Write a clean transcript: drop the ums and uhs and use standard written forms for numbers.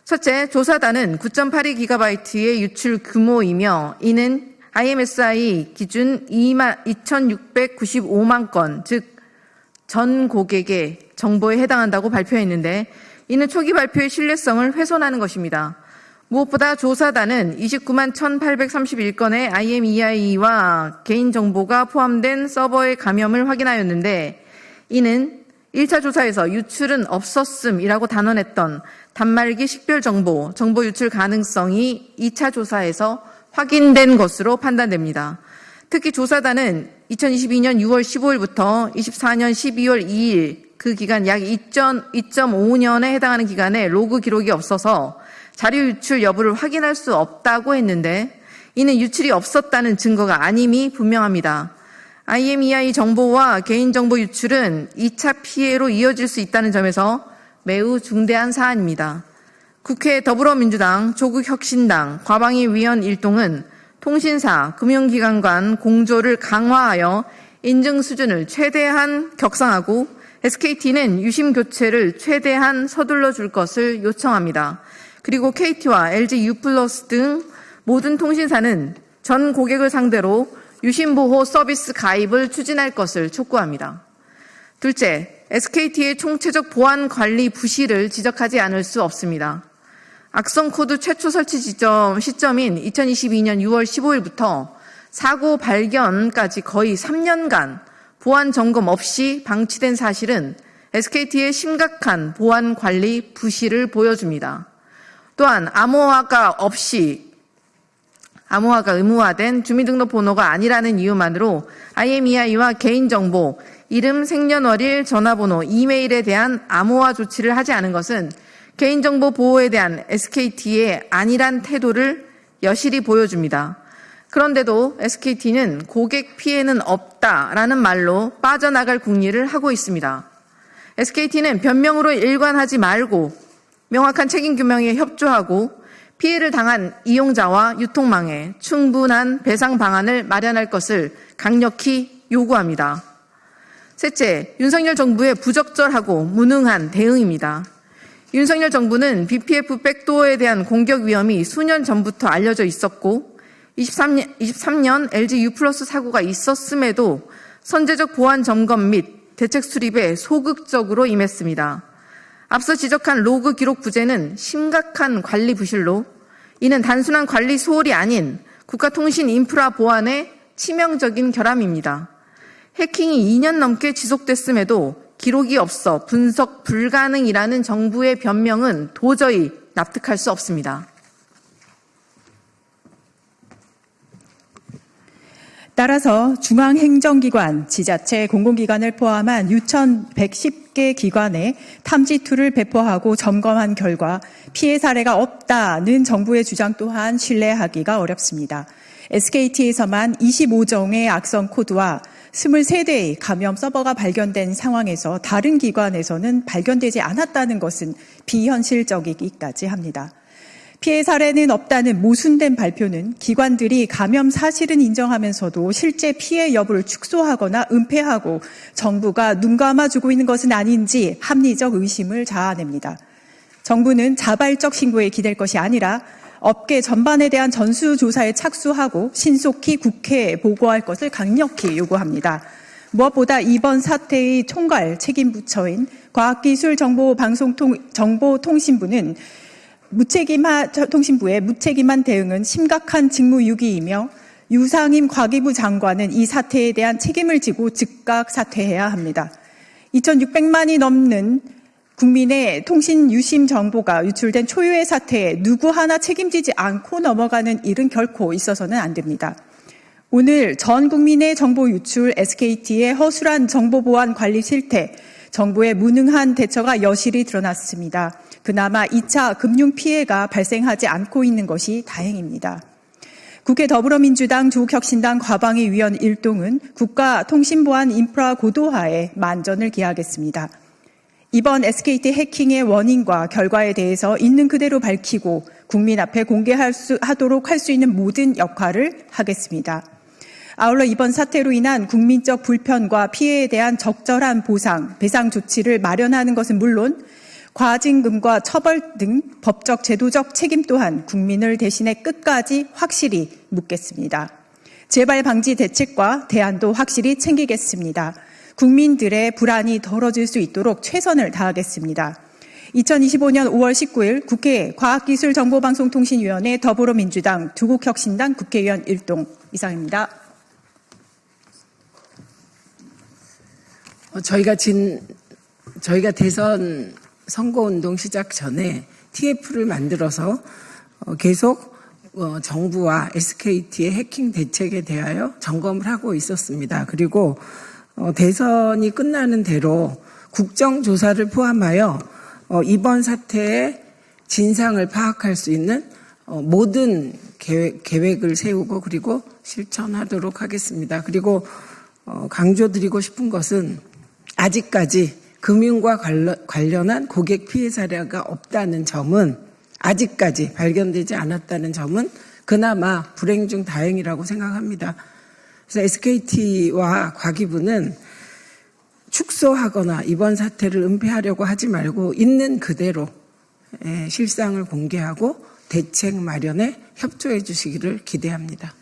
첫째, 조사단은 9.82GB의 유출 규모이며 이는 IMSI 기준 2,695만 건, 즉 전 고객의 정보에 해당한다고 발표했는데 이는 초기 발표의 신뢰성을 훼손하는 것입니다. 무엇보다 조사단은 29만 1,831건의 IMEI와 개인정보가 포함된 서버의 감염을 확인하였는데 이는 1차 조사에서 유출은 없었음이라고 단언했던 단말기 식별 정보 유출 가능성이 2차 조사에서 확인된 것으로 판단됩니다. 특히 조사단은 2022년 6월 15일부터 24년 12월 2일 그 기간 약 2.5년에 해당하는 기간에 로그 기록이 없어서 자료 유출 여부를 확인할 수 없다고 했는데 이는 유출이 없었다는 증거가 아님이 분명합니다. IMEI 정보와 개인정보 유출은 2차 피해로 이어질 수 있다는 점에서 매우 중대한 사안입니다. 국회 더불어민주당, 조국혁신당, 과방위 위원 일동은 통신사, 금융기관 간 공조를 강화하여 인증 수준을 최대한 격상하고 SKT는 유심 교체를 최대한 서둘러 줄 것을 요청합니다. 그리고 KT와 LG U+ 등 모든 통신사는 전 고객을 상대로 유심보호 서비스 가입을 추진할 것을 촉구합니다. 둘째, SKT의 총체적 보안 관리 부실을 지적하지 않을 수 없습니다. 악성 코드 최초 설치 시점인 2022년 6월 15일부터 사고 발견까지 거의 3년간 보안 점검 없이 방치된 사실은 SKT의 심각한 보안 관리 부실을 보여줍니다. 또한 암호화가 의무화된 주민등록번호가 아니라는 이유만으로 IMEI와 개인정보, 이름, 생년월일, 전화번호, 이메일에 대한 암호화 조치를 하지 않은 것은 개인정보 보호에 대한 SKT의 안일한 태도를 여실히 보여줍니다. 그런데도 SKT는 고객 피해는 없다라는 말로 빠져나갈 궁리를 하고 있습니다. SKT는 변명으로 일관하지 말고 명확한 책임 규명에 협조하고 피해를 당한 이용자와 유통망에 충분한 배상 방안을 마련할 것을 강력히 요구합니다. 셋째, 윤석열 정부의 부적절하고 무능한 대응입니다. 윤석열 정부는 BPF 백도어에 대한 공격 위험이 수년 전부터 알려져 있었고 23년 LG U+ 사고가 있었음에도 선제적 보안 점검 및 대책 수립에 소극적으로 임했습니다. 앞서 지적한 로그 기록 부재는 심각한 관리 부실로 이는 단순한 관리 소홀이 아닌 국가통신 인프라 보안의 치명적인 결함입니다. 해킹이 2년 넘게 지속됐음에도 기록이 없어 분석 불가능이라는 정부의 변명은 도저히 납득할 수 없습니다. 따라서 중앙행정기관, 지자체, 공공기관을 포함한 6,110개 기관에 탐지2를 배포하고 점검한 결과 피해 사례가 없다는 정부의 주장 또한 신뢰하기가 어렵습니다. SKT에서만 25종의 악성 코드와 23대의 감염 서버가 발견된 상황에서 다른 기관에서는 발견되지 않았다는 것은 비현실적이기까지 합니다. 피해 사례는 없다는 모순된 발표는 기관들이 감염 사실은 인정하면서도 실제 피해 여부를 축소하거나 은폐하고 정부가 눈 감아주고 있는 것은 아닌지 합리적 의심을 자아냅니다. 정부는 자발적 신고에 기댈 것이 아니라 업계 전반에 대한 전수조사에 착수하고 신속히 국회에 보고할 것을 강력히 요구합니다. 무엇보다 이번 사태의 총괄 책임 부처인 과학기술정보통신부는 통신부의 무책임한 대응은 심각한 직무유기이며 유상임 과기부 장관은 이 사태에 대한 책임을 지고 즉각 사퇴해야 합니다. 2,600만이 넘는 국민의 통신 유심 정보가 유출된 초유의 사태에 누구 하나 책임지지 않고 넘어가는 일은 결코 있어서는 안 됩니다. 오늘 전 국민의 정보 유출, SKT의 허술한 정보보안 관리 실태, 정부의 무능한 대처가 여실히 드러났습니다. 그나마 2차 금융 피해가 발생하지 않고 있는 것이 다행입니다. 국회 더불어민주당, 조국혁신당 과방위 위원 일동은 국가통신보안 인프라 고도화에 만전을 기하겠습니다. 이번 SKT 해킹의 원인과 결과에 대해서 있는 그대로 밝히고 국민 앞에 공개하도록 할 수 있는 모든 역할을 하겠습니다. 아울러 이번 사태로 인한 국민적 불편과 피해에 대한 적절한 보상, 배상 조치를 마련하는 것은 물론 과징금과 처벌 등 법적 제도적 책임 또한 국민을 대신해 끝까지 확실히 묻겠습니다. 재발 방지 대책과 대안도 확실히 챙기겠습니다. 국민들의 불안이 덜어질 수 있도록 최선을 다하겠습니다. 2025년 5월 19일 국회 과학기술정보방송통신위원회 더불어민주당 두국혁신당 국회의원 일동 이상입니다. 저희가 대선 선거운동 시작 전에 TF를 만들어서 계속 정부와 SKT의 해킹 대책에 대하여 점검을 하고 있었습니다. 그리고 대선이 끝나는 대로 국정조사를 포함하여 이번 사태의 진상을 파악할 수 있는 모든 계획을 세우고 그리고 실천하도록 하겠습니다. 그리고 강조드리고 싶은 것은 아직까지 금융과 관련한 고객 피해 사례가 없다는 점은, 아직까지 발견되지 않았다는 점은 그나마 불행 중 다행이라고 생각합니다. 그래서 SKT와 과기부는 축소하거나 이번 사태를 은폐하려고 하지 말고 있는 그대로 실상을 공개하고 대책 마련에 협조해 주시기를 기대합니다.